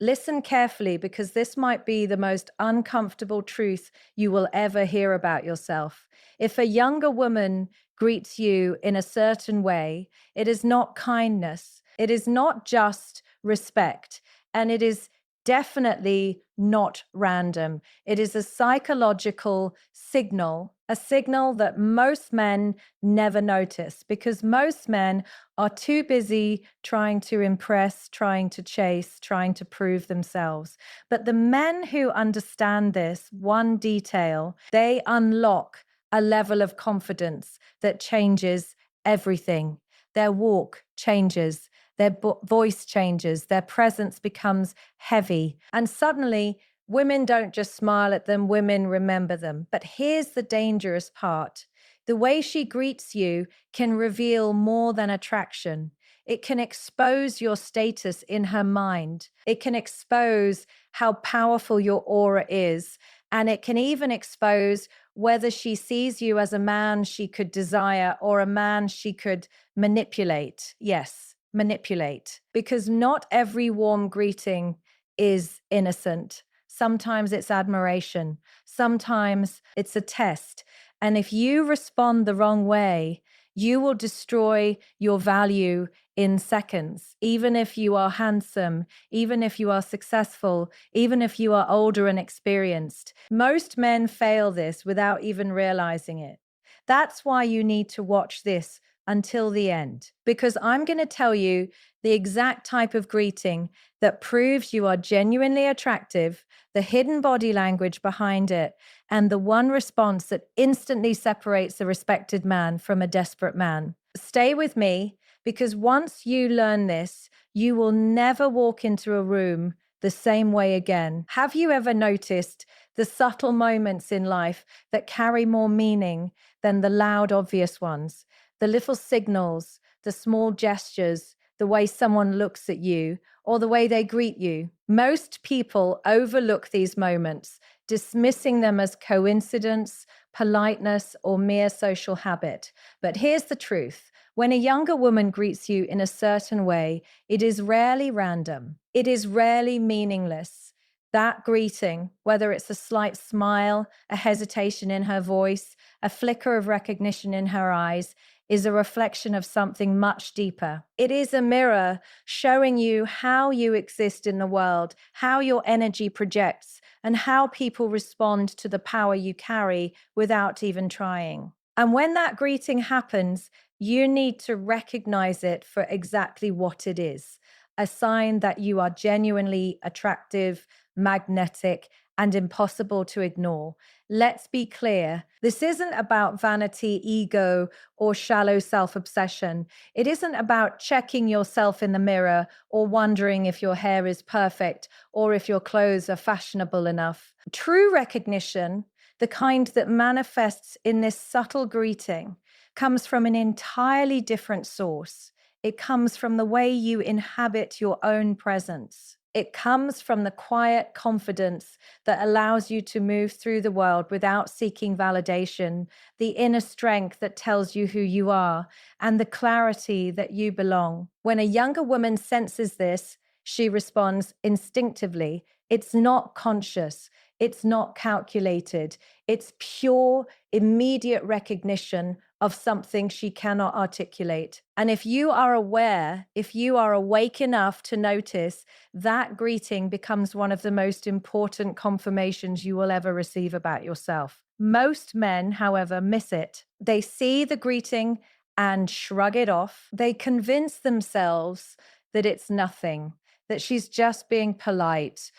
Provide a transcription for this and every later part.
Listen carefully because this might be the most uncomfortable truth you will ever hear about yourself. If a younger woman greets you in a certain way, it is not kindness, it is not just respect, and it is definitely not random. It is a psychological signal, a signal that most men never notice because most men are too busy trying to impress, trying to chase, trying to prove themselves. But the men who understand this one detail, they unlock a level of confidence that changes everything. Their walk changes, their voice changes, their presence becomes heavy. And suddenly, women don't just smile at them, women remember them. But here's the dangerous part: the way she greets you can reveal more than attraction. It can expose your status in her mind. It can expose how powerful your aura is. And it can even expose whether she sees you as a man she could desire or a man she could manipulate. Yes, manipulate. Because not every warm greeting is innocent. Sometimes it's admiration. Sometimes it's a test. And if you respond the wrong way, you will destroy your value in seconds, even if you are handsome, even if you are successful, even if you are older and experienced. Most men fail this without even realizing it. That's why you need to watch this until the end, because I'm going to tell you the exact type of greeting that proves you are genuinely attractive, the hidden body language behind it, and the one response that instantly separates a respected man from a desperate man. Stay with me, because once you learn this, you will never walk into a room the same way again. Have you ever noticed the subtle moments in life that carry more meaning than the loud, obvious ones? The little signals, the small gestures, the way someone looks at you, or the way they greet you. Most people overlook these moments, dismissing them as coincidence, politeness, or mere social habit. But here's the truth: when a younger woman greets you in a certain way, it is rarely random. It is rarely meaningless. That greeting, whether it's a slight smile, a hesitation in her voice, a flicker of recognition in her eyes, is a reflection of something much deeper. It is a mirror showing you how you exist in the world, how your energy projects, and how people respond to the power you carry without even trying. And when that greeting happens, you need to recognize it for exactly what it is: a sign that you are genuinely attractive, magnetic, and impossible to ignore. Let's be clear: this isn't about vanity, ego, or shallow self-obsession. It isn't about checking yourself in the mirror or wondering if your hair is perfect or if your clothes are fashionable enough. True recognition, the kind that manifests in this subtle greeting, comes from an entirely different source. It comes from the way you inhabit your own presence. It comes from the quiet confidence that allows you to move through the world without seeking validation, the inner strength that tells you who you are, and the clarity that you belong. When a younger woman senses this, she responds instinctively. It's not conscious. It's not calculated. It's pure, immediate recognition of something she cannot articulate. And if you are aware, if you are awake enough to notice, that greeting becomes one of the most important confirmations you will ever receive about yourself. Most men, however, miss it. They see the greeting and shrug it off. They convince themselves that it's nothing, that she's just being polite,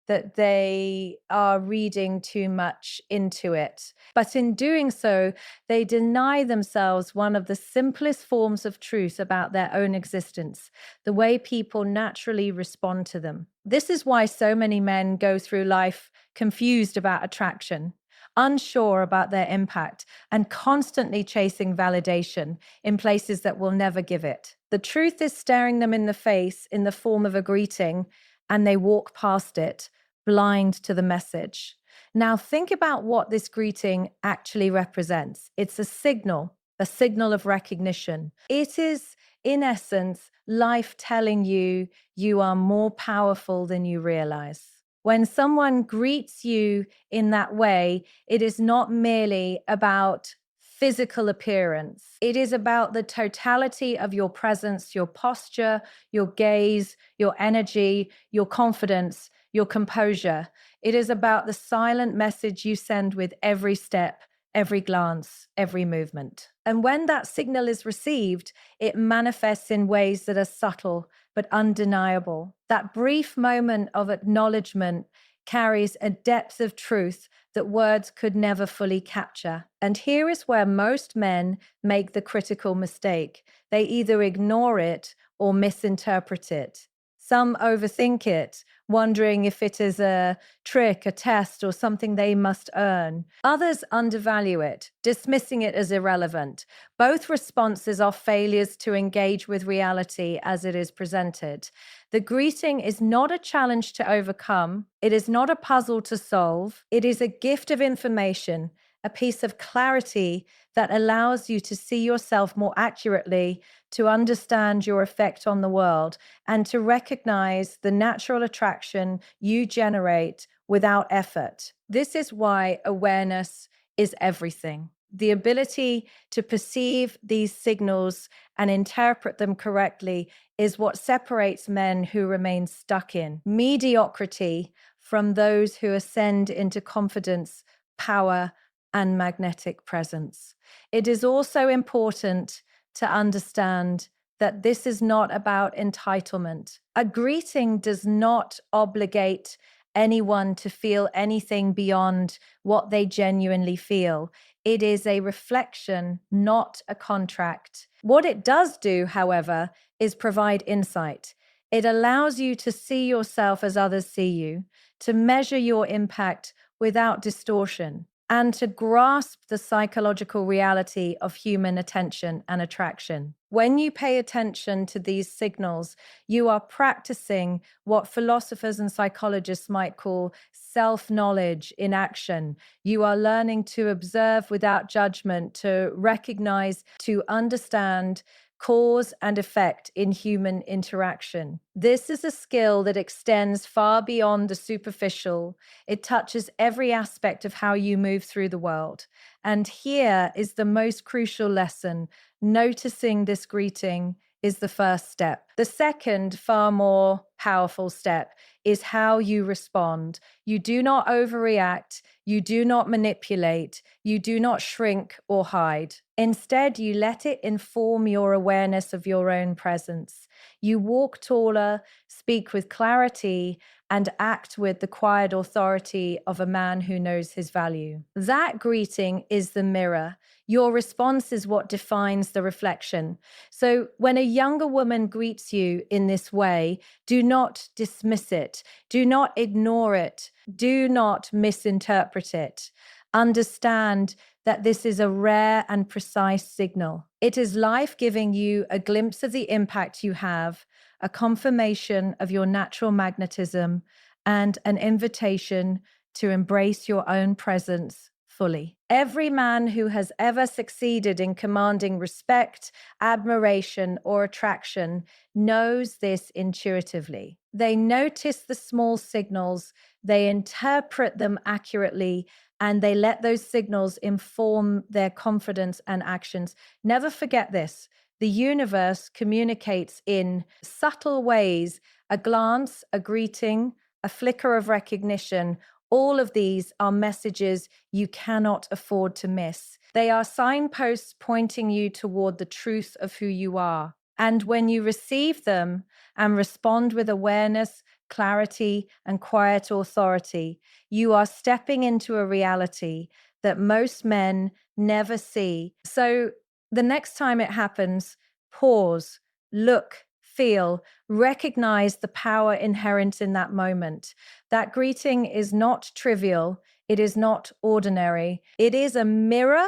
that they are reading too much into it. But in doing so, they deny themselves one of the simplest forms of truth about their own existence: the way people naturally respond to them. This is why so many men go through life confused about attraction, unsure about their impact, and constantly chasing validation in places that will never give it. The truth is staring them in the face in the form of a greeting, and they walk past it, blind to the message. Now, think about what this greeting actually represents. It's a signal of recognition. It is In essence, life telling you you are more powerful than you realize. When someone greets you in that way, it is not merely about physical appearance. It is about the totality of your presence, your posture, your gaze, your energy, your confidence, your composure. It is about the silent message you send with every step, every glance, every movement. And when that signal is received, it manifests in ways that are subtle but undeniable. That brief moment of acknowledgement carries a depth of truth that words could never fully capture. And here is where most men make the critical mistake. They either ignore it or misinterpret it. Some overthink it, wondering if it is a trick, a test, or something they must earn. Others undervalue it, dismissing it as irrelevant. Both responses are failures to engage with reality as it is presented. The greeting is not a challenge to overcome. It is not a puzzle to solve. It is a gift of information, a piece of clarity that allows you to see yourself more accurately, to understand your effect on the world, and to recognize the natural attraction you generate without effort. This is why awareness is everything. The ability to perceive these signals and interpret them correctly is what separates men who remain stuck in mediocrity from those who ascend into confidence, power, and magnetic presence. It is also important to understand that this is not about entitlement. A greeting does not obligate anyone to feel anything beyond what they genuinely feel. It is a reflection, not a contract. What it does do, however, is provide insight. It allows you to see yourself as others see you, to measure your impact without distortion, and to grasp the psychological reality of human attention and attraction. When you pay attention to these signals, you are practicing what philosophers and psychologists might call self-knowledge in action. You are learning to observe without judgment, to recognize, to understand cause and effect in human interaction. This is a skill that extends far beyond the superficial. It touches every aspect of how you move through the world. And here is the most crucial lesson. Noticing this greeting is the first step. The second, far more powerful step is how you respond. You do not overreact. You do not manipulate. You do not shrink or hide. Instead, you let it inform your awareness of your own presence. You walk taller, speak with clarity, and act with the quiet authority of a man who knows his value. That greeting is the mirror. Your response is what defines the reflection. So when a younger woman greets you in this way, do not dismiss it. Do not ignore it. Do not misinterpret it. Understand that this is a rare and precise signal. It is life giving you a glimpse of the impact you have, a confirmation of your natural magnetism, and an invitation to embrace your own presence fully. Every man who has ever succeeded in commanding respect, admiration, or attraction knows this intuitively. They notice the small signals, they interpret them accurately, and they let those signals inform their confidence and actions. Never forget this. The universe communicates in subtle ways: a glance, a greeting, a flicker of recognition. All of these are messages you cannot afford to miss. They are signposts pointing you toward the truth of who you are. And when you receive them and respond with awareness, clarity, and quiet authority, you are stepping into a reality that most men never see. So the next time it happens, pause, look, feel, recognize the power inherent in that moment. That greeting is not trivial. It is not ordinary. It is a mirror,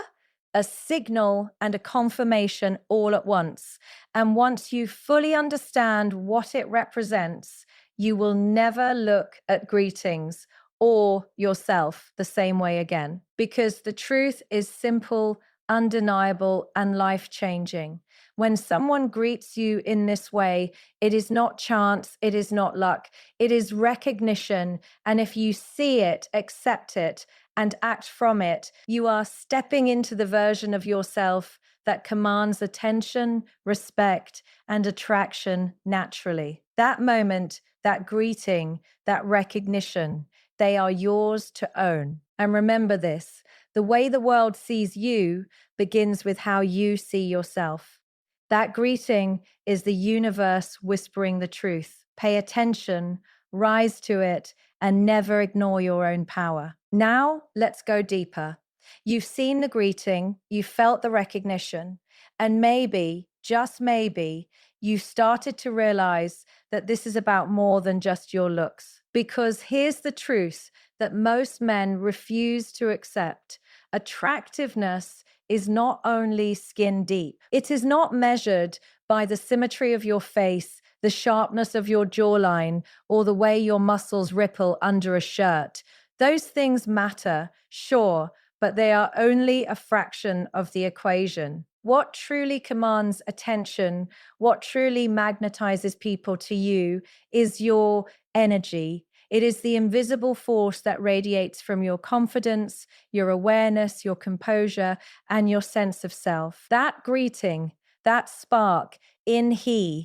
a signal, and a confirmation all at once. And once you fully understand what it represents, you will never look at greetings or yourself the same way again. Because the truth is simple, undeniable, and life-changing. When someone greets you in this way, it is not chance, it is not luck, it is recognition. And if you see it, accept it, and act from it, you are stepping into the version of yourself that commands attention, respect, and attraction naturally. That moment, that greeting, that recognition, they are yours to own. And remember this: the way the world sees you begins with how you see yourself. That greeting is the universe whispering the truth. Pay attention, rise to it, and never ignore your own power. Now, let's go deeper. You've seen the greeting, you felt the recognition, and maybe, just maybe, you started to realize that this is about more than just your looks. Because here's the truth that most men refuse to accept: attractiveness is not only skin deep, it is not measured by the symmetry of your face, the sharpness of your jawline, or the way your muscles ripple under a shirt. Those things matter, sure, but they are only a fraction of the equation. What truly commands attention, what truly magnetizes people to you, is your energy. It is the invisible force that radiates from your confidence, your awareness, your composure, and your sense of self. That greeting, that spark in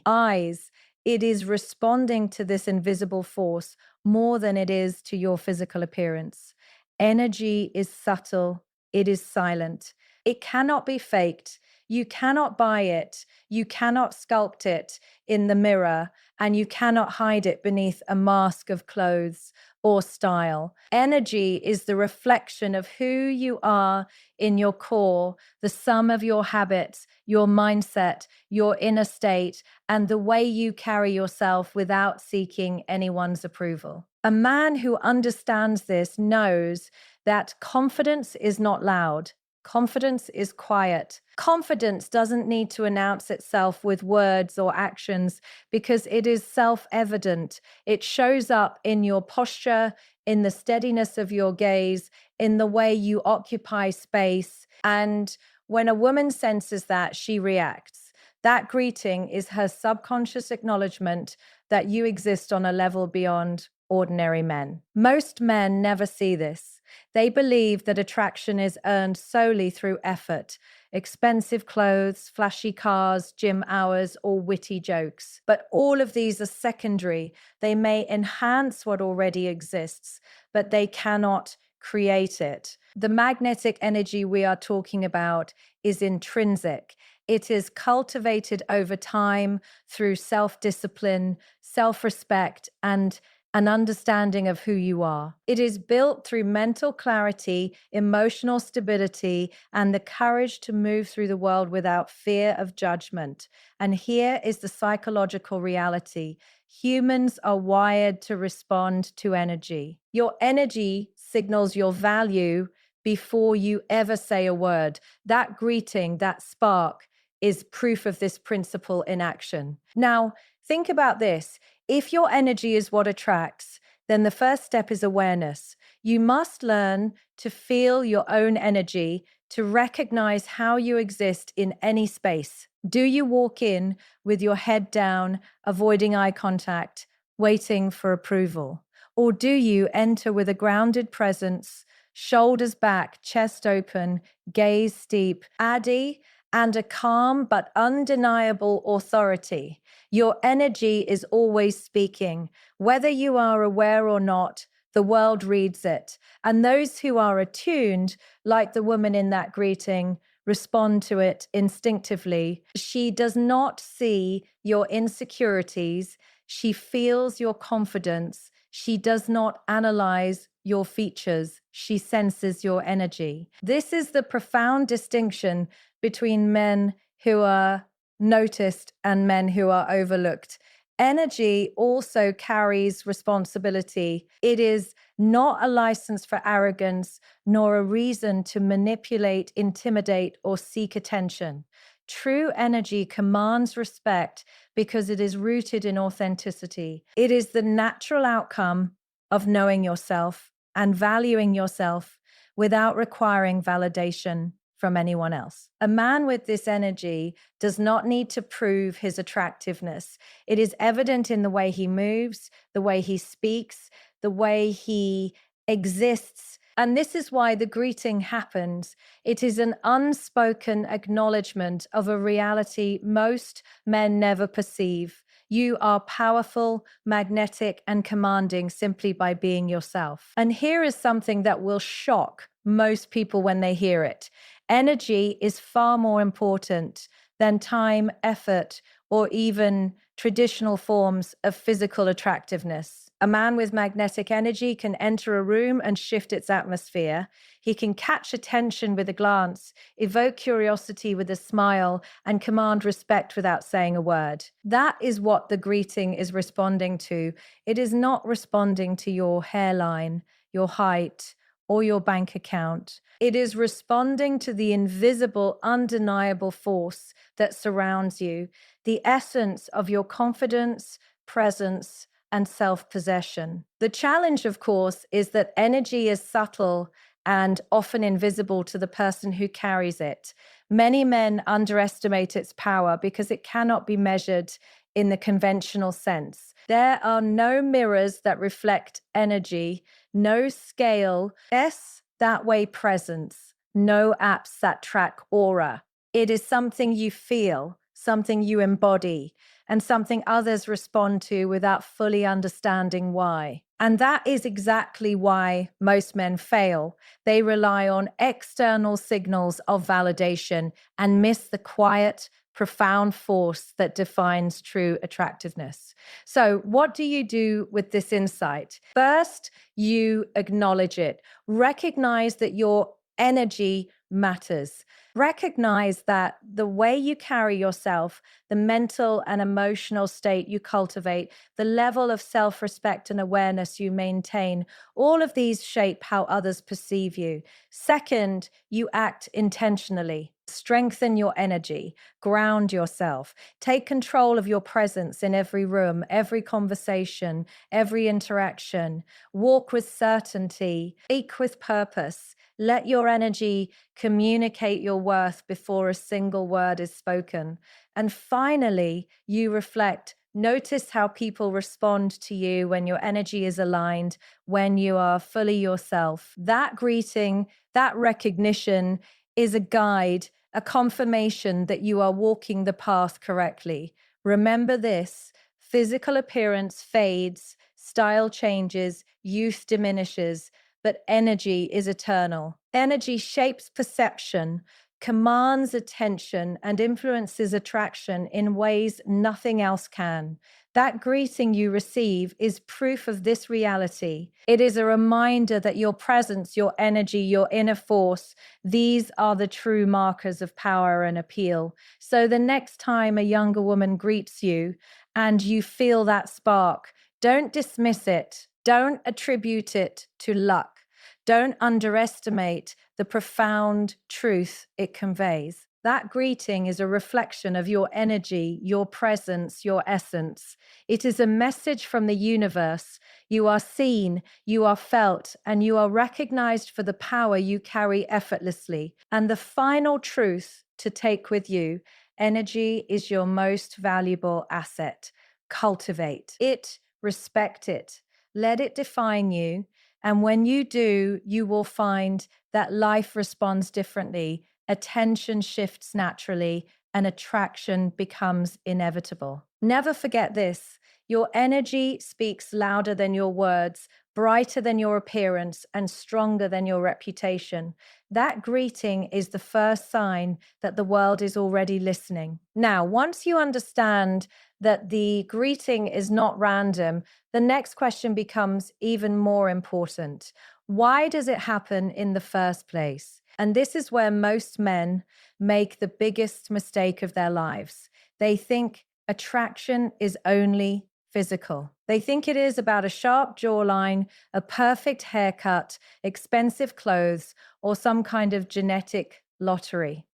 eyes, it is responding to this invisible force more than it is to your physical appearance. Energy is subtle, it is silent. It cannot be faked. You cannot buy it. You cannot sculpt it in the mirror, and you cannot hide it beneath a mask of clothes or style. Energy is the reflection of who you are in your core, the sum of your habits, your mindset, your inner state, and the way you carry yourself without seeking anyone's approval. A man who understands this knows that confidence is not loud. Confidence is quiet. Confidence doesn't need to announce itself with words or actions because it is self-evident. It shows up in your posture, in the steadiness of your gaze, in the way you occupy space. And when a woman senses that, she reacts. That greeting is her subconscious acknowledgement that you exist on a level beyond ordinary men. Most men never see this. They believe that attraction is earned solely through effort, expensive clothes, flashy cars, gym hours, or witty jokes. But all of these are secondary. They may enhance what already exists, but they cannot create it. The magnetic energy we are talking about is intrinsic. It is cultivated over time through self-discipline, self-respect, and an understanding of who you are. It is built through mental clarity, emotional stability, and the courage to move through the world without fear of judgment. And here is the psychological reality: humans are wired to respond to energy. Your energy signals your value before you ever say a word. That greeting, that spark, is proof of this principle in action. Now, think about this. If your energy is what attracts, then the first step is awareness. You must learn to feel your own energy, to recognize how you exist in any space. Do you walk in with your head down, avoiding eye contact, waiting for approval? Or do you enter with a grounded presence, shoulders back, chest open, gaze steep, and a calm but undeniable authority? Your energy is always speaking. Whether you are aware or not, the world reads it. And those who are attuned, like the woman in that greeting, respond to it instinctively. She does not see your insecurities. She feels your confidence. She does not analyze your features. She senses your energy. This is the profound distinction between men who are noticed and men who are overlooked. Energy also carries responsibility. It is not a license for arrogance, nor a reason to manipulate, intimidate, or seek attention. True energy commands respect because it is rooted in authenticity. It is the natural outcome of knowing yourself and valuing yourself without requiring validation from anyone else. A man with this energy does not need to prove his attractiveness. It is evident in the way he moves, the way he speaks, the way he exists. And this is why the greeting happens. It is an unspoken acknowledgement of a reality most men never perceive. You are powerful, magnetic, and commanding simply by being yourself. And here is something that will shock most people when they hear it. Energy is far more important than time, effort, or even traditional forms of physical attractiveness. A man with magnetic energy can enter a room and shift its atmosphere. He can catch attention with a glance, evoke curiosity with a smile, and command respect without saying a word. That is what the greeting is responding to. It is not responding to your hairline, your height, or your bank account. It is responding to the invisible, undeniable force that surrounds you, the essence of your confidence, presence, and self-possession. The challenge, of course, is that energy is subtle and often invisible to the person who carries it. Many men underestimate its power because it cannot be measured in the conventional sense. There are no mirrors that reflect energy, no scale, that way presence, no apps that track aura. It is something you feel, something you embody, and something others respond to without fully understanding why. And that is exactly why most men fail. They rely on external signals of validation and miss the quiet, profound force that defines true attractiveness. So, what do you do with this insight? First, you acknowledge it. Recognize that your energy matters. Recognize that the way you carry yourself, the mental and emotional state you cultivate, the level of self-respect and awareness you maintain, all of these shape how others perceive you. Second, you act intentionally. Strengthen your energy, ground yourself, take control of your presence in every room, every conversation, every interaction. Walk with certainty, speak with purpose. Let your energy communicate your worth before a single word is spoken. And finally, you reflect. Notice how people respond to you when your energy is aligned, when you are fully yourself. That greeting, that recognition is a guide, a confirmation that you are walking the path correctly. Remember this: physical appearance fades, style changes, youth diminishes, but energy is eternal. Energy shapes perception, commands attention, and influences attraction in ways nothing else can. That greeting you receive is proof of this reality. It is a reminder that your presence, your energy, your inner force, these are the true markers of power and appeal. So the next time a younger woman greets you and you feel that spark, don't dismiss it. Don't attribute it to luck. Don't underestimate the profound truth it conveys. That greeting is a reflection of your energy, your presence, your essence. It is a message from the universe. You are seen, you are felt, and you are recognized for the power you carry effortlessly. And the final truth to take with you: energy is your most valuable asset. Cultivate it, respect it. Let it define you. And when you do, you will find that life responds differently, attention shifts naturally, and attraction becomes inevitable. Never forget this: your energy speaks louder than your words, brighter than your appearance, and stronger than your reputation. That greeting is the first sign that the world is already listening. Now, once you understand that the greeting is not random, the next question becomes even more important. Why does it happen in the first place? And this is where most men make the biggest mistake of their lives. They think attraction is only physical. They think it is about a sharp jawline, a perfect haircut, expensive clothes, or some kind of genetic lottery.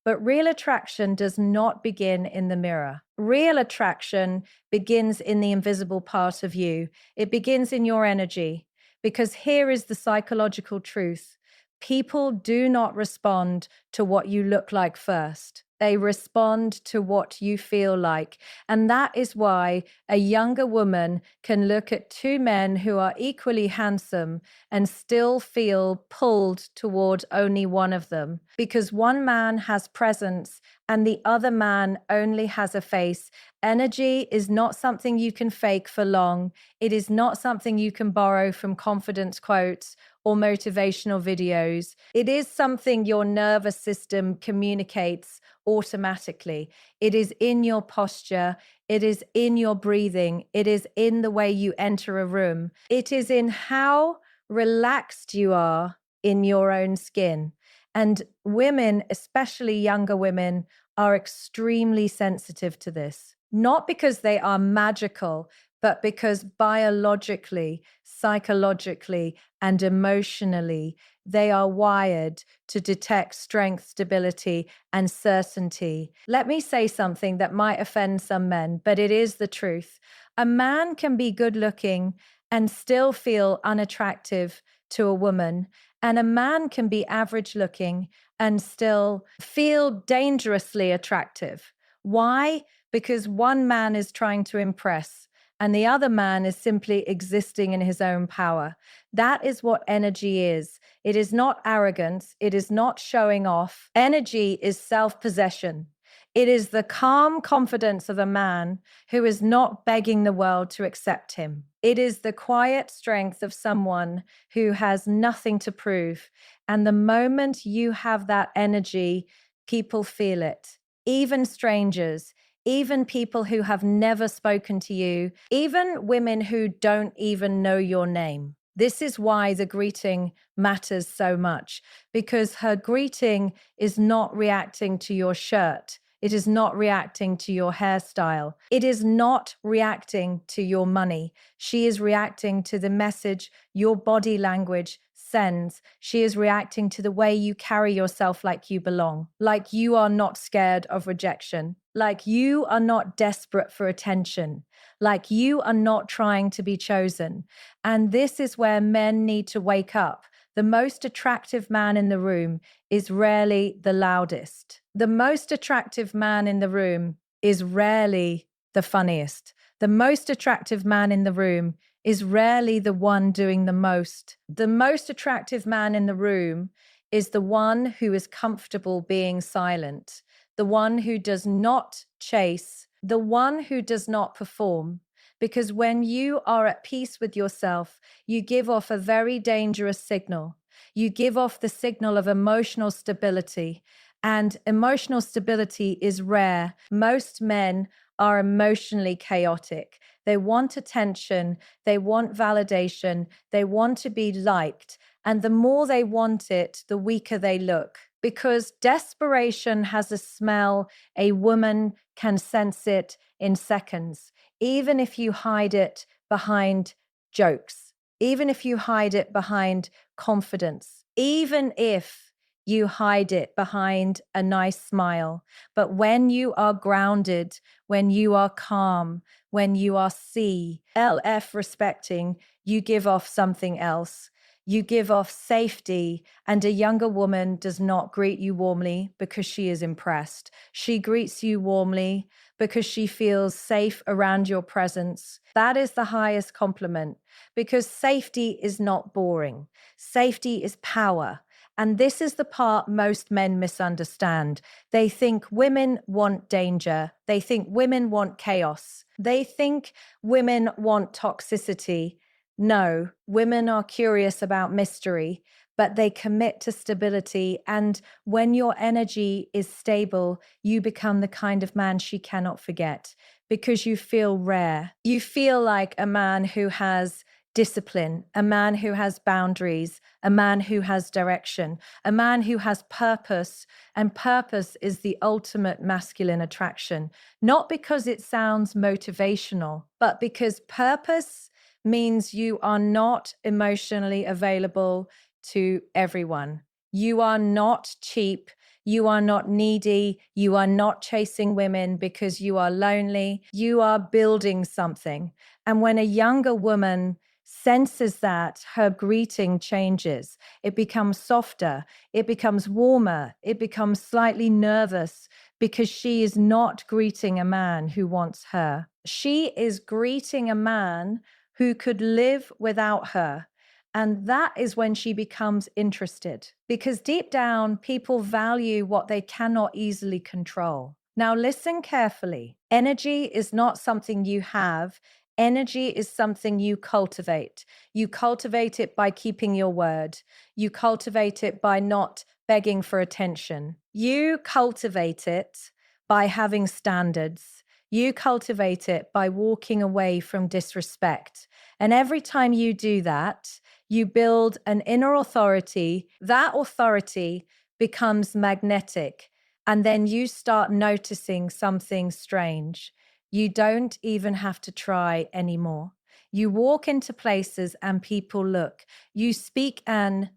But real attraction does not begin in the mirror. Real attraction begins in the invisible part of you. It begins in your energy. Because here is the psychological truth: People do not respond to what you look like first. They respond to what you feel like. And that is why a younger woman can look at two men who are equally handsome and still feel pulled toward only one of them, because one man has presence and the other man only has a face. Energy is not something you can fake for long. It is not something you can borrow from confidence quotes or motivational videos. It is something your nervous system communicates automatically. It is in your posture. It is in your breathing. It is in the way you enter a room. It is in how relaxed you are in your own skin. And women, especially younger women, are extremely sensitive to this. Not because they are magical, but because biologically, psychologically, and emotionally, they are wired to detect strength, stability, and certainty. Let me say something that might offend some men, but it is the truth. A man can be good looking and still feel unattractive to a woman, and a man can be average looking and still feel dangerously attractive. Why? Because one man is trying to impress and the other man is simply existing in his own power. That is what energy is. It is not arrogance. It is not showing off. Energy is self-possession. It is the calm confidence of a man who is not begging the world to accept him. It is the quiet strength of someone who has nothing to prove. And the moment you have that energy, people feel it. Even strangers, even people who have never spoken to you, even women who don't even know your name. This is why the greeting matters so much, because her greeting is not reacting to your shirt. It is not reacting to your hairstyle. It is not reacting to your money. She is reacting to the message your body language sends. She is reacting to the way you carry yourself like you belong, like you are not scared of rejection, like you are not desperate for attention, like you are not trying to be chosen. And this is where men need to wake up. The most attractive man in the room is rarely the loudest. The most attractive man in the room is rarely the funniest. The most attractive man in the room is rarely the one doing the most. The most attractive man in the room is the one who is comfortable being silent, the one who does not chase, the one who does not perform. Because when you are at peace with yourself, you give off a very dangerous signal. You give off the signal of emotional stability, and emotional stability is rare. Most men are emotionally chaotic. They want attention, they want validation, they want to be liked. And the more they want it, the weaker they look. Because desperation has a smell, a woman can sense it in seconds, even if you hide it behind jokes, even if you hide it behind confidence, even if you hide it behind a nice smile. But when you are grounded, when you are calm, when you are CLF respecting, you give off something else. You give off safety, and a younger woman does not greet you warmly because she is impressed. She greets you warmly because she feels safe around your presence. That is the highest compliment, because safety is not boring. Safety is power. And this is the part most men misunderstand. They think women want danger. They think women want chaos. They think women want toxicity. No, women are curious about mystery, but they commit to stability. And when your energy is stable, you become the kind of man she cannot forget, because you feel rare. You feel like a man who has discipline, a man who has boundaries, a man who has direction, a man who has purpose. And purpose is the ultimate masculine attraction, not because it sounds motivational, but because purpose means you are not emotionally available to everyone. You are not cheap. You are not needy. You are not chasing women because you are lonely. You are building something. And when a younger woman senses that, her greeting changes. It becomes softer, it becomes warmer, it becomes slightly nervous because she is not greeting a man who wants her. She is greeting a man who could live without her. And that is when she becomes interested, because deep down, people value what they cannot easily control. Now, listen carefully. Energy is not something you have. Energy is something you cultivate. You cultivate it by keeping your word. You cultivate it by not begging for attention. You cultivate it by having standards. You cultivate it by walking away from disrespect. And every time you do that, you build an inner authority. That authority becomes magnetic. And then you start noticing something strange. You don't even have to try anymore. You walk into places and people look. You speak and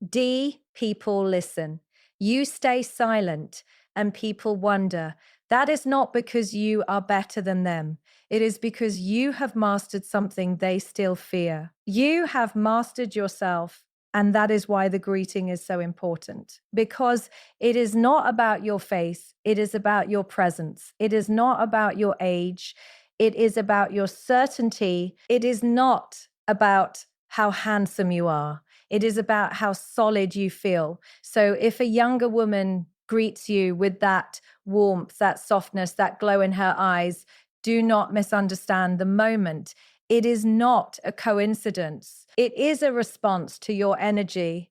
people listen. You stay silent and people wonder. That is not because you are better than them. It is because you have mastered something they still fear. You have mastered yourself. And that is why the greeting is so important, because it is not about your face. It is about your presence. It is not about your age. It is about your certainty. It is not about how handsome you are. It is about how solid you feel. So if a younger woman greets you with that warmth, that softness, that glow in her eyes, do not misunderstand the moment. It is not a coincidence. It is a response to your energy.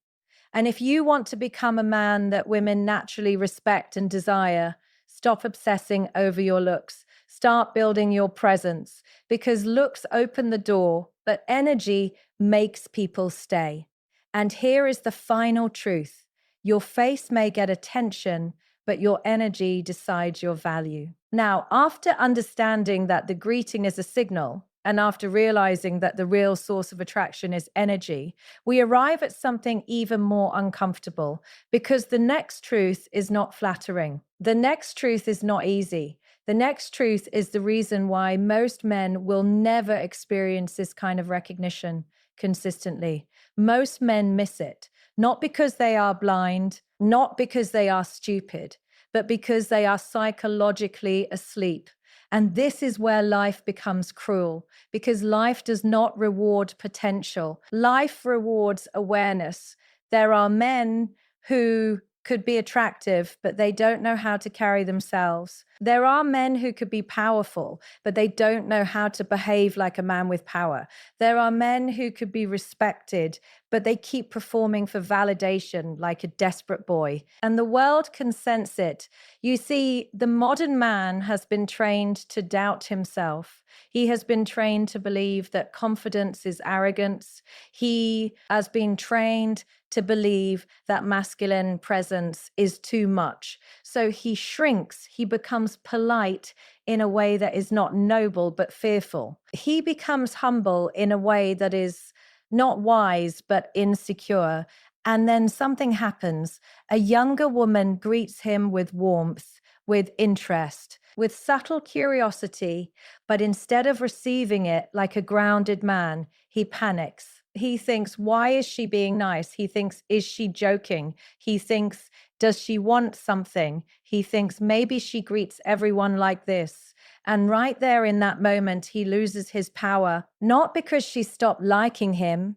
And if you want to become a man that women naturally respect and desire, stop obsessing over your looks. Start building your presence, because looks open the door, but energy makes people stay. And here is the final truth. Your face may get attention, but your energy decides your value. Now, after understanding that the greeting is a signal, and after realizing that the real source of attraction is energy, we arrive at something even more uncomfortable, because the next truth is not flattering. The next truth is not easy. The next truth is the reason why most men will never experience this kind of recognition consistently. Most men miss it, not because they are blind, not because they are stupid, but because they are psychologically asleep. And this is where life becomes cruel, because life does not reward potential. Life rewards awareness. There are men who could be attractive, but they don't know how to carry themselves. There are men who could be powerful, but they don't know how to behave like a man with power. There are men who could be respected, but they keep performing for validation like a desperate boy. And the world can sense it. You see, the modern man has been trained to doubt himself. He has been trained to believe that confidence is arrogance. He has been trained to believe that masculine presence is too much. So he shrinks, he becomes polite in a way that is not noble but fearful. He becomes humble in a way that is not wise but insecure. And then something happens. A younger woman greets him with warmth, with interest, with subtle curiosity, but instead of receiving it like a grounded man, he panics. He thinks, why is she being nice? He thinks, is she joking? He thinks, does she want something? He thinks, maybe she greets everyone like this. And right there in that moment, he loses his power, not because she stopped liking him,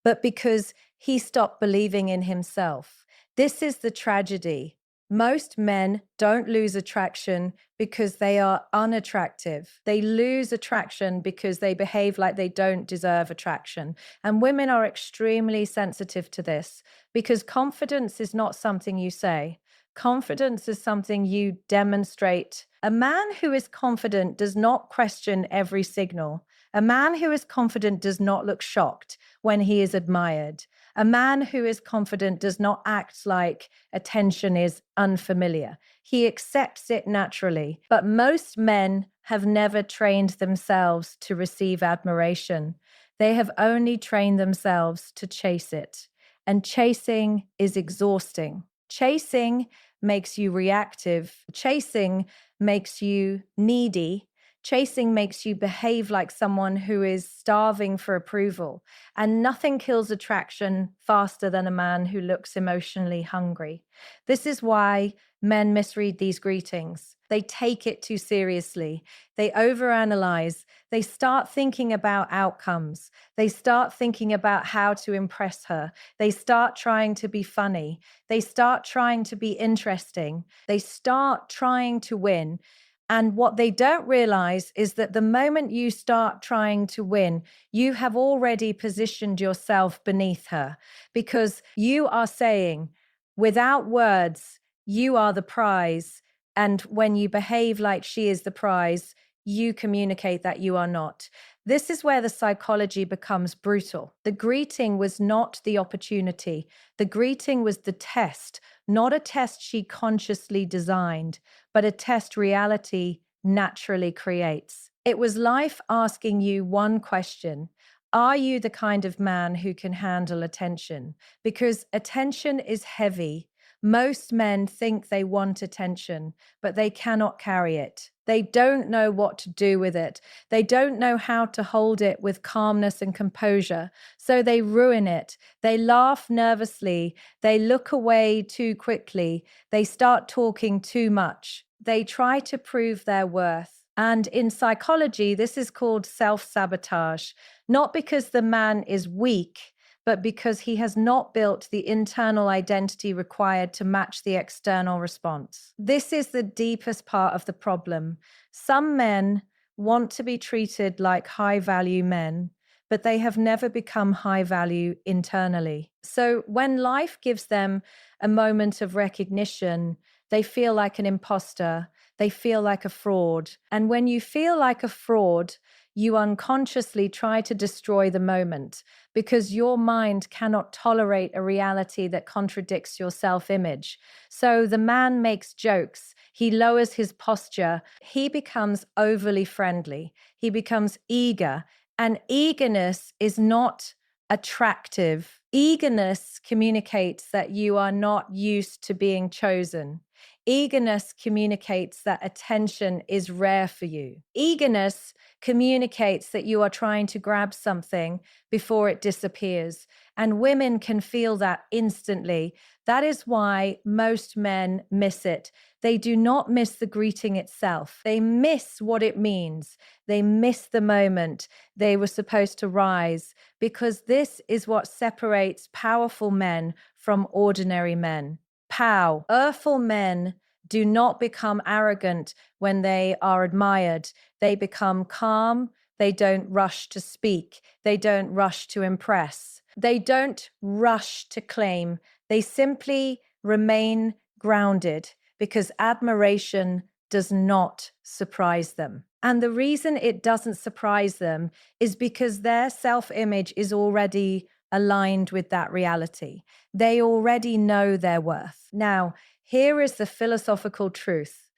but because he stopped believing in himself. This is the tragedy. Most men don't lose attraction because they are unattractive. They lose attraction because they behave like they don't deserve attraction. And women are extremely sensitive to this, because confidence is not something you say. Confidence is something you demonstrate. A man who is confident does not question every signal. A man who is confident does not look shocked when he is admired. A man who is confident does not act like attention is unfamiliar. He accepts it naturally. But most men have never trained themselves to receive admiration. They have only trained themselves to chase it. And chasing is exhausting. Chasing makes you reactive. Chasing makes you needy. Chasing makes you behave like someone who is starving for approval, and nothing kills attraction faster than a man who looks emotionally hungry. This is why men misread these greetings. They take it too seriously. They overanalyze. They start thinking about outcomes. They start thinking about how to impress her. They start trying to be funny. They start trying to be interesting. They start trying to win. And what they don't realize is that the moment you start trying to win, you have already positioned yourself beneath her, because you are saying, without words, you are the prize. And when you behave like she is the prize, you communicate that you are not. This is where the psychology becomes brutal. The greeting was not the opportunity. The greeting was the test, not a test she consciously designed, but a test reality naturally creates. It was life asking you one question: are you the kind of man who can handle attention? Because attention is heavy. Most men think they want attention, but they cannot carry it. They don't know what to do with it. They don't know how to hold it with calmness and composure. So they ruin it. They laugh nervously. They look away too quickly. They start talking too much. They try to prove their worth. And in psychology, this is called self-sabotage, not because the man is weak, but because he has not built the internal identity required to match the external response. This is the deepest part of the problem. Some men want to be treated like high-value men, but they have never become high value internally. So when life gives them a moment of recognition, they feel like an imposter. They feel like a fraud. And when you feel like a fraud, you unconsciously try to destroy the moment, because your mind cannot tolerate a reality that contradicts your self-image. So the man makes jokes. He lowers his posture. He becomes overly friendly. He becomes eager. And eagerness is not attractive. Eagerness communicates that you are not used to being chosen. Eagerness communicates that attention is rare for you. Eagerness communicates that you are trying to grab something before it disappears. And women can feel that instantly. That is why most men miss it. They do not miss the greeting itself. They miss what it means. They miss the moment they were supposed to rise, because this is what separates powerful men from ordinary men. Powerful men do not become arrogant when they are admired. They become calm. They don't rush to speak. They don't rush to impress. They don't rush to claim. They simply remain grounded, because admiration does not surprise them. And the reason it doesn't surprise them is because their self-image is already aligned with that reality. They already know their worth. Now, here is the philosophical truth.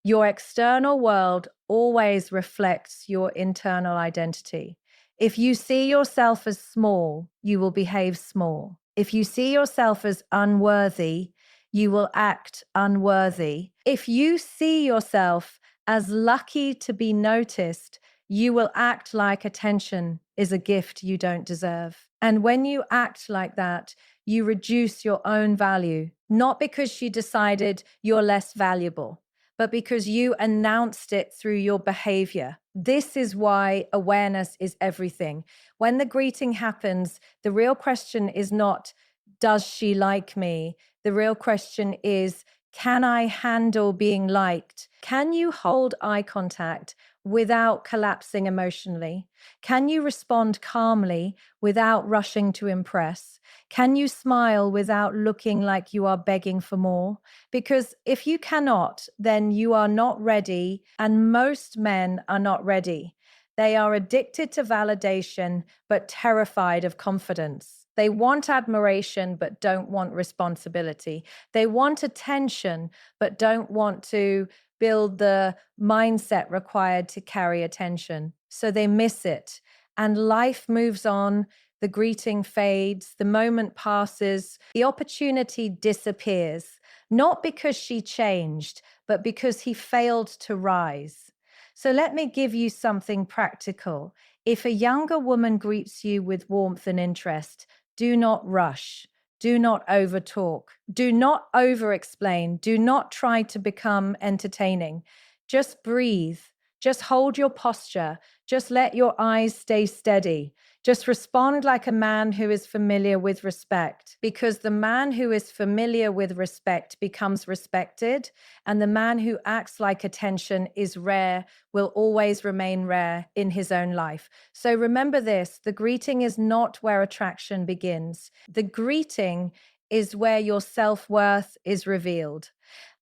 Your external world always reflects your internal identity. If you see yourself as small, you will behave small. If you see yourself as unworthy, you will act unworthy. If you see yourself as lucky to be noticed, you will act like attention is a gift you don't deserve. And when you act like that, you reduce your own value, not because she decided you're less valuable, but because you announced it through your behavior. This is why awareness is everything. When the greeting happens, the real question is not, does she like me? The real question is, can I handle being liked? Can you hold eye contact without collapsing emotionally? Can you respond calmly without rushing to impress? Can you smile without looking like you are begging for more? Because if you cannot, then you are not ready, and most men are not ready. They are addicted to validation, but terrified of confidence. They want admiration, but don't want responsibility. They want attention, but don't want to build the mindset required to carry attention. So they miss it. And life moves on. The greeting fades. The moment passes. The opportunity disappears. Not because she changed, but because he failed to rise. So let me give you something practical. If a younger woman greets you with warmth and interest, do not rush. Do not overtalk. Do not over-explain. Do not try to become entertaining. Just breathe. Just hold your posture. Just let your eyes stay steady. Just respond like a man who is familiar with respect, because the man who is familiar with respect becomes respected, and the man who acts like attention is rare, will always remain rare in his own life. So remember this, the greeting is not where attraction begins. The greeting is where your self-worth is revealed.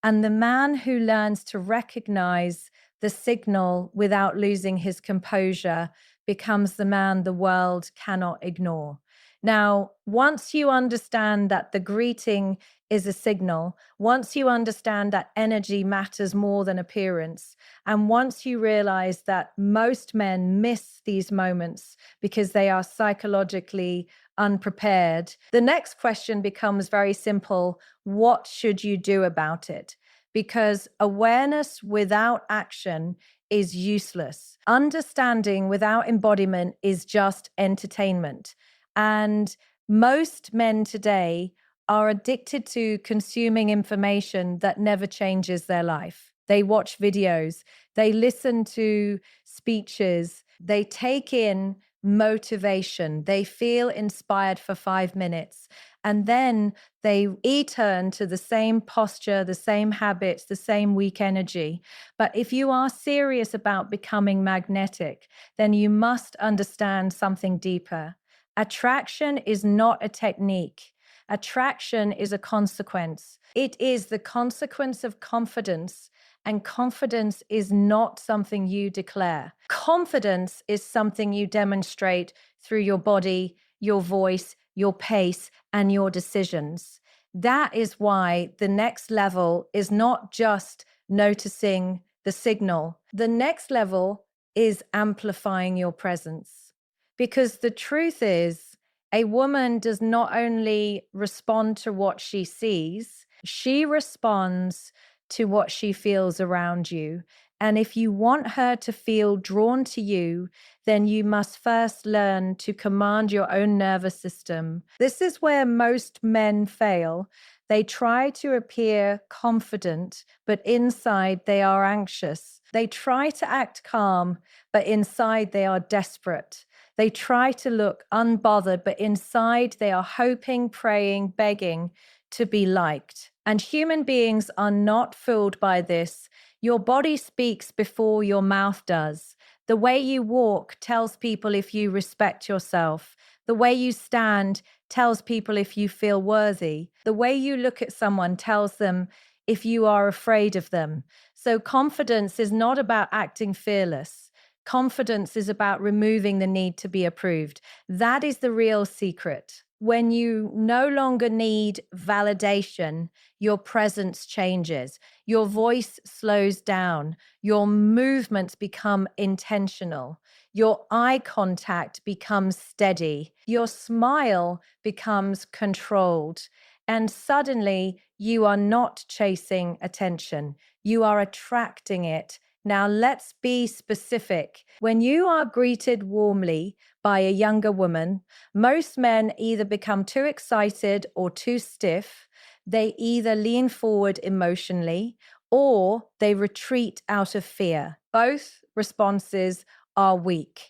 And the man who learns to recognize the signal without losing his composure becomes the man the world cannot ignore. Now, once you understand that the greeting is a signal, once you understand that energy matters more than appearance, and once you realize that most men miss these moments because they are psychologically unprepared, the next question becomes very simple. What should you do about it? Because awareness without action is useless. Understanding without embodiment is just entertainment. And most men today are addicted to consuming information that never changes their life. They watch videos, they listen to speeches, they take in motivation, they feel inspired for 5 minutes, and then they return to the same posture, the same habits, the same weak energy. But if you are serious about becoming magnetic, then you must understand something deeper. Attraction is not a technique. Attraction is a consequence. It is the consequence of confidence, and confidence is not something you declare. Confidence is something you demonstrate through your body, your voice, your pace, and your decisions. That is why the next level is not just noticing the signal. The next level is amplifying your presence. Because the truth is, a woman does not only respond to what she sees, she responds to what she feels around you. And if you want her to feel drawn to you, then you must first learn to command your own nervous system. This is where most men fail. They try to appear confident, but inside they are anxious. They try to act calm, but inside they are desperate. They try to look unbothered, but inside they are hoping, praying, begging to be liked. And human beings are not fooled by this. Your body speaks before your mouth does. The way you walk tells people if you respect yourself. The way you stand tells people if you feel worthy. The way you look at someone tells them if you are afraid of them. So confidence is not about acting fearless. Confidence is about removing the need to be approved. That is the real secret. When you no longer need validation, your presence changes, your voice slows down, your movements become intentional, your eye contact becomes steady, your smile becomes controlled, and suddenly you are not chasing attention, you are attracting it. Now, let's be specific. When you are greeted warmly by a younger woman, most men either become too excited or too stiff. They either lean forward emotionally or they retreat out of fear. Both responses are weak.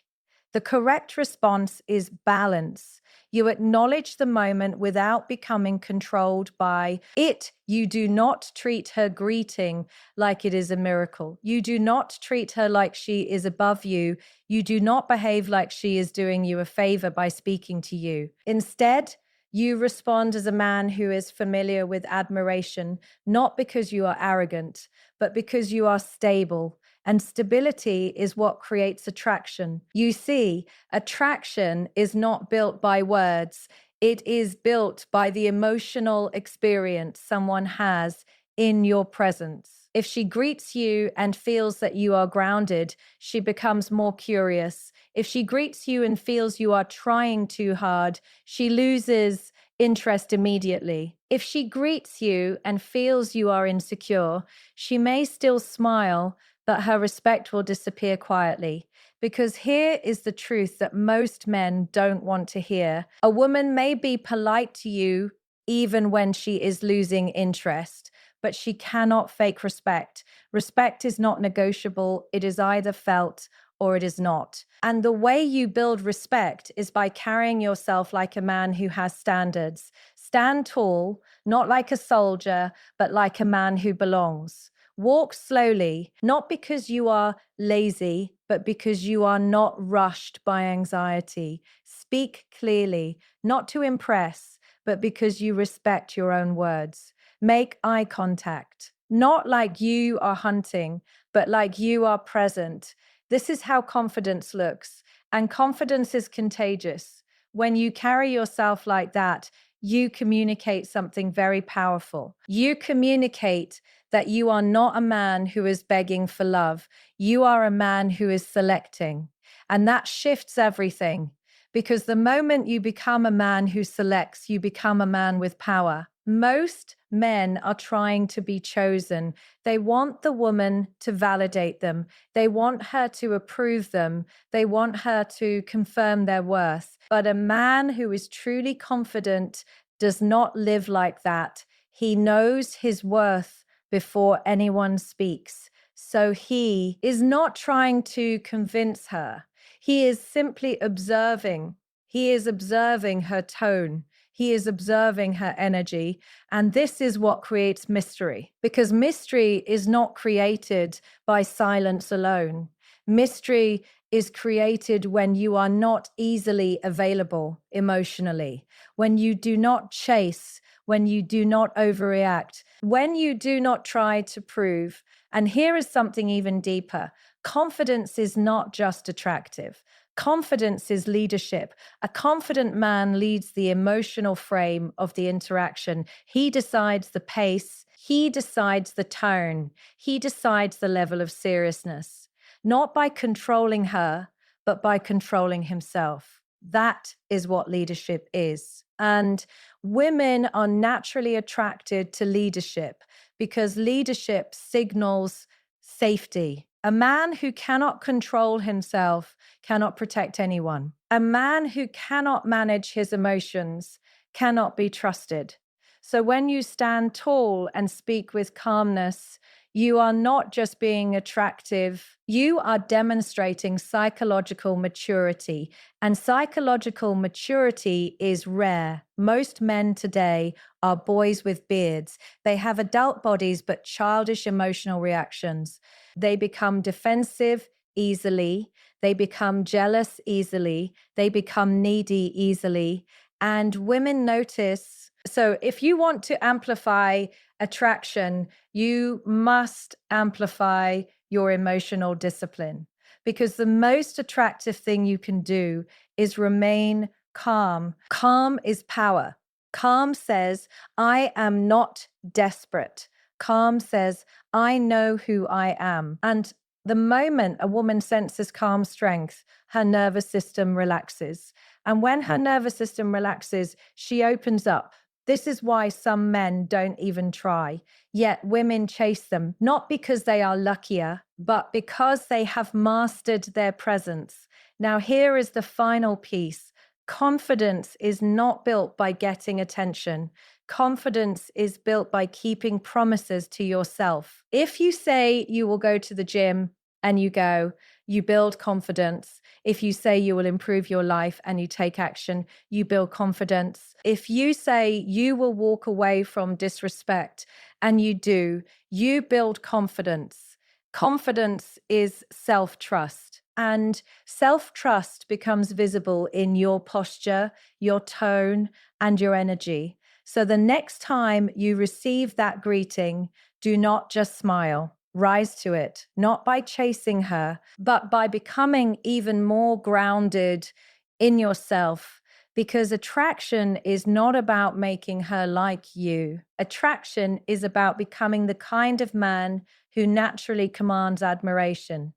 The correct response is balance. You acknowledge the moment without becoming controlled by it. You do not treat her greeting like it is a miracle. You do not treat her like she is above you. You do not behave like she is doing you a favor by speaking to you. Instead, you respond as a man who is familiar with admiration, not because you are arrogant, but because you are stable. And stability is what creates attraction. You see, attraction is not built by words. It is built by the emotional experience someone has in your presence. If she greets you and feels that you are grounded, she becomes more curious. If she greets you and feels you are trying too hard, she loses interest immediately. If she greets you and feels you are insecure, she may still smile, that her respect will disappear quietly. Because here is the truth that most men don't want to hear. A woman may be polite to you even when she is losing interest, but she cannot fake respect. Respect is not negotiable, it is either felt or it is not. And the way you build respect is by carrying yourself like a man who has standards. Stand tall, not like a soldier, but like a man who belongs. Walk slowly, not because you are lazy, but because you are not rushed by anxiety. Speak clearly, not to impress, but because you respect your own words. Make eye contact, not like you are hunting, but like you are present. This is how confidence looks, and confidence is contagious. When you carry yourself like that, you communicate something very powerful. You communicate that you are not a man who is begging for love. You are a man who is selecting. And that shifts everything, because the moment you become a man who selects, you become a man with power. Most men are trying to be chosen. They want the woman to validate them. They want her to approve them. They want her to confirm their worth. But a man who is truly confident does not live like that. He knows his worth before anyone speaks. So he is not trying to convince her. He is simply observing. He is observing her tone. He is observing her energy. And this is what creates mystery, because mystery is not created by silence alone. Mystery is created when you are not easily available emotionally, when you do not chase, when you do not overreact, when you do not try to prove. And here is something even deeper. Confidence is not just attractive. Confidence is leadership. A confident man leads the emotional frame of the interaction. He decides the pace, he decides the tone, he decides the level of seriousness, not by controlling her, but by controlling himself. That is what leadership is. And women are naturally attracted to leadership because leadership signals safety. A man who cannot control himself cannot protect anyone. A man who cannot manage his emotions cannot be trusted. So when you stand tall and speak with calmness, you are not just being attractive, you are demonstrating psychological maturity. And psychological maturity is rare. Most men today are boys with beards. They have adult bodies, but childish emotional reactions. They become defensive easily. They become jealous easily. They become needy easily. And women notice. So if you want to amplify attraction, you must amplify your emotional discipline, because the most attractive thing you can do is remain calm. Calm is power. Calm says, I am not desperate. Calm says, I know who I am. And the moment a woman senses calm strength, her nervous system relaxes. And when her nervous system relaxes, she opens up. This is why some men don't even try, yet women chase them, not because they are luckier, but because they have mastered their presence. Now, here is the final piece. Confidence is not built by getting attention. Confidence is built by keeping promises to yourself. If you say you will go to the gym and you go, you build confidence. If you say you will improve your life and you take action, you build confidence. If you say you will walk away from disrespect and you do, you build confidence. Confidence is self-trust. And self-trust becomes visible in your posture, your tone, and your energy. So the next time you receive that greeting, do not just smile. Rise to it, not by chasing her, but by becoming even more grounded in yourself. Because attraction is not about making her like you. Attraction is about becoming the kind of man who naturally commands admiration.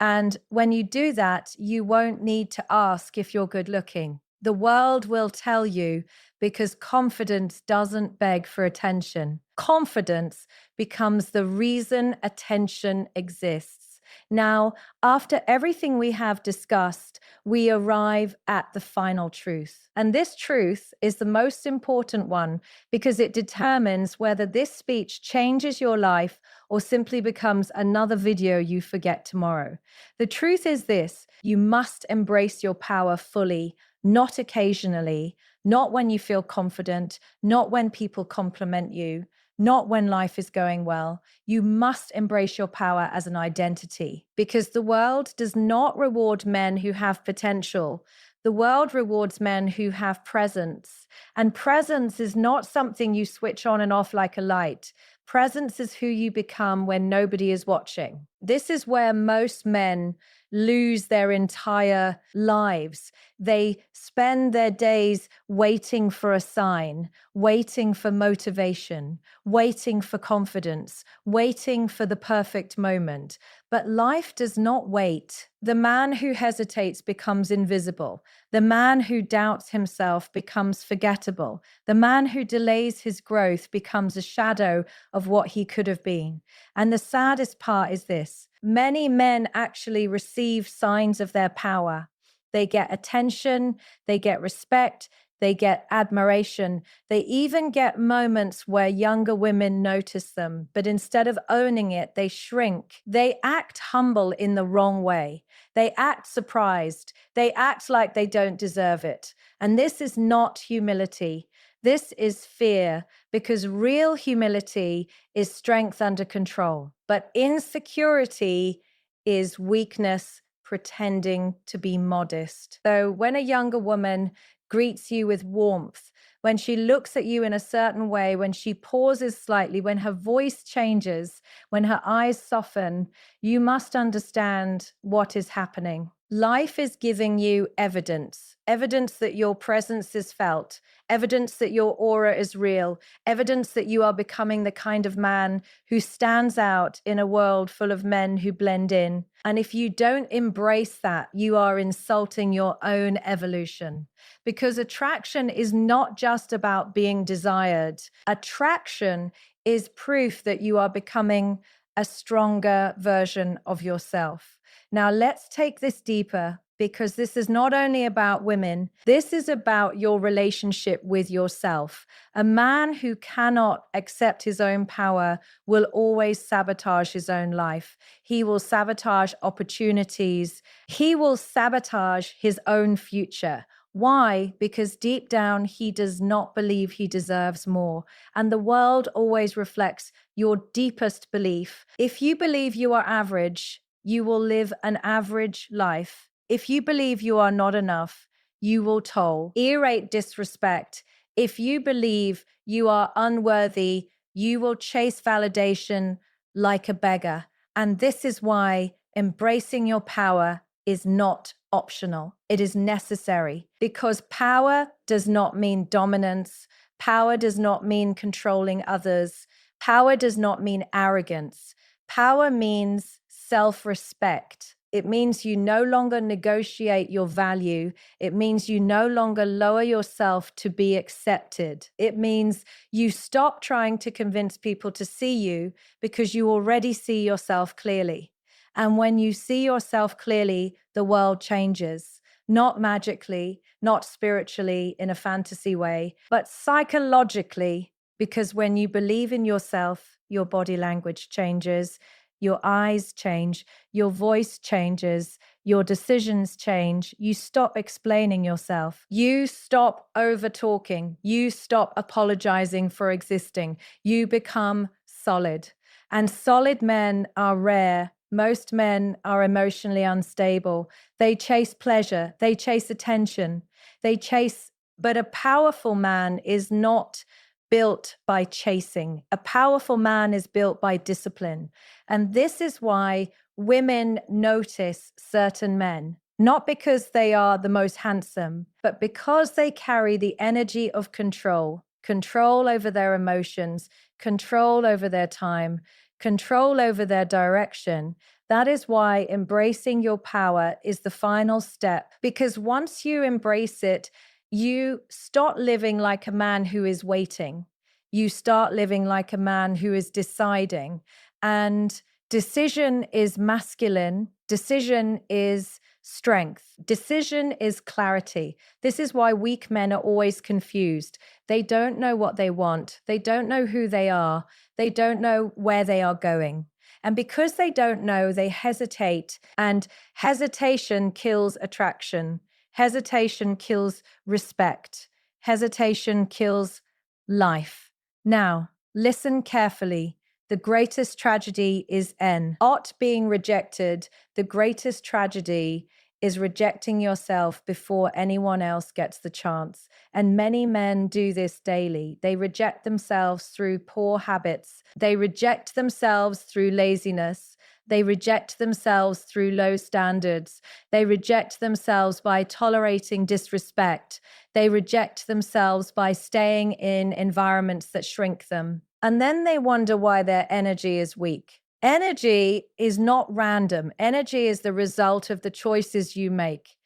And when you do that, you won't need to ask if you're good looking. The world will tell you because confidence doesn't beg for attention. Confidence becomes the reason attention exists. Now, after everything we have discussed, we arrive at the final truth. And this truth is the most important one because it determines whether this speech changes your life or simply becomes another video you forget tomorrow. The truth is this: you must embrace your power fully, not occasionally, not when you feel confident, not when people compliment you, not when life is going well. You must embrace your power as an identity because the world does not reward men who have potential. The world rewards men who have presence. And presence is not something you switch on and off like a light. Presence is who you become when nobody is watching. This is where most men lose their entire lives. They spend their days waiting for a sign, waiting for motivation, waiting for confidence, waiting for the perfect moment. But life does not wait. The man who hesitates becomes invisible. The man who doubts himself becomes forgettable. The man who delays his growth becomes a shadow of what he could have been. And the saddest part is this: many men actually receive signs of their power. They get attention, they get respect, they get admiration. They even get moments where younger women notice them, but instead of owning it, they shrink. They act humble in the wrong way. They act surprised. They act like they don't deserve it. And this is not humility. This is fear, because real humility is strength under control, but insecurity is weakness pretending to be modest. So when a younger woman greets you with warmth, when she looks at you in a certain way, when she pauses slightly, when her voice changes, when her eyes soften, you must understand what is happening. Life is giving you evidence, evidence that your presence is felt, evidence that your aura is real, evidence that you are becoming the kind of man who stands out in a world full of men who blend in. And if you don't embrace that, you are insulting your own evolution. Because attraction is not just about being desired. Attraction is proof that you are becoming a stronger version of yourself. Now, let's take this deeper, because this is not only about women, this is about your relationship with yourself. A man who cannot accept his own power will always sabotage his own life. He will sabotage opportunities. He will sabotage his own future. Why? Because deep down, he does not believe he deserves more. And the world always reflects your deepest belief. If you believe you are average, you will live an average life. If you believe you are not enough, you will toll. Irate disrespect. If you believe you are unworthy, you will chase validation like a beggar. And this is why embracing your power is not optional. It is necessary, because power does not mean dominance. Power does not mean controlling others. Power does not mean arrogance. Power means self-respect. It means you no longer negotiate your value. It means you no longer lower yourself to be accepted. It means you stop trying to convince people to see you because you already see yourself clearly. And when you see yourself clearly, the world changes. Not magically, not spiritually in a fantasy way, but psychologically, because when you believe in yourself, your body language changes. Your eyes change, your voice changes, your decisions change. You stop explaining yourself. You stop over talking. You stop apologizing for existing. You become solid. And solid men are rare. Most men are emotionally unstable. They chase pleasure. They chase attention. But a powerful man is not built by chasing. A powerful man is built by discipline. And this is why women notice certain men, not because they are the most handsome, but because they carry the energy of control, control over their emotions, control over their time, control over their direction. That is why embracing your power is the final step, because once you embrace it, You start living like a man who is waiting. You start living like a man who is deciding. And decision is masculine. Decision is strength. Decision is clarity. This is why weak men are always confused. They don't know what they want. They don't know who they are. They don't know where they are going. And because they don't know, they hesitate. And hesitation kills attraction. Hesitation kills respect. Hesitation kills life. Now, listen carefully. The greatest tragedy is not being rejected. The greatest tragedy is rejecting yourself before anyone else gets the chance. And many men do this daily. They reject themselves through poor habits. They reject themselves through laziness. They reject themselves through low standards. They reject themselves by tolerating disrespect. They reject themselves by staying in environments that shrink them. And then they wonder why their energy is weak. Energy is not random. Energy is the result of the choices you make.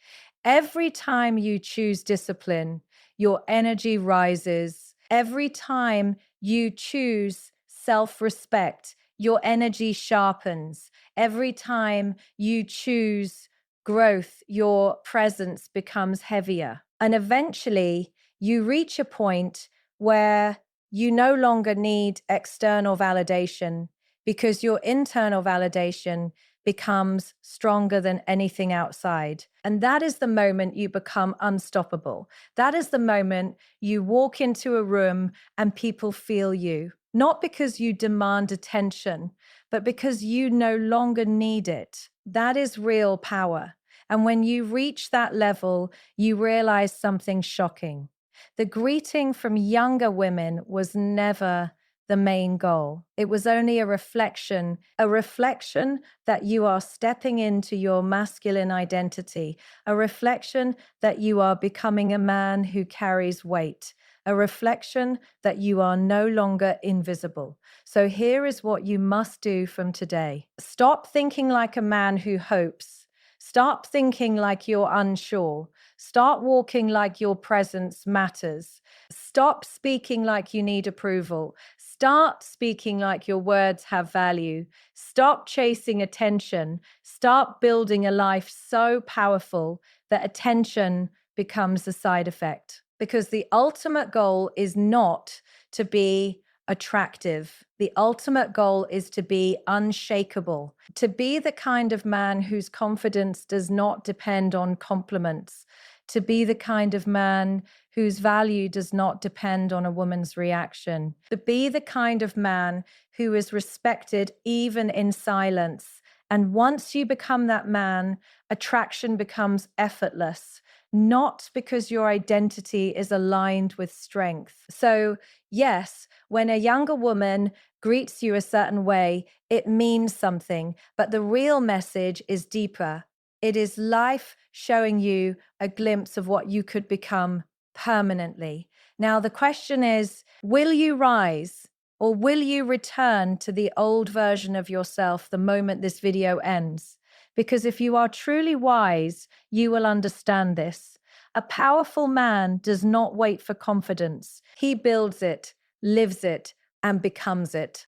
Every time you choose discipline, your energy rises. Every time you choose self-respect, your energy sharpens. Every time you choose growth, your presence becomes heavier. And eventually, you reach a point where you no longer need external validation because your internal validation becomes stronger than anything outside. And that is the moment you become unstoppable. That is the moment you walk into a room and people feel you, not because you demand attention, but because you no longer need it. That is real power. And when you reach that level, you realize something shocking. The greeting from younger women was never the main goal. It was only a reflection that you are stepping into your masculine identity, a reflection that you are becoming a man who carries weight, a reflection that you are no longer invisible. So here is what you must do from today. Stop thinking like a man who hopes. Stop thinking like you're unsure. Start walking like your presence matters. Stop speaking like you need approval. Start speaking like your words have value. Stop chasing attention. Start building a life so powerful that attention becomes a side effect. Because the ultimate goal is not to be attractive. The ultimate goal is to be unshakable, to be the kind of man whose confidence does not depend on compliments, to be the kind of man whose value does not depend on a woman's reaction, to be the kind of man who is respected even in silence. And once you become that man, attraction becomes effortless, not because your identity is aligned with strength. So, yes, when a younger woman greets you a certain way, it means something, but the real message is deeper. It is life showing you a glimpse of what you could become permanently. Now, the question is, will you rise or will you return to the old version of yourself the moment this video ends? Because if you are truly wise, you will understand this. A powerful man does not wait for confidence. He builds it, lives it, and becomes it.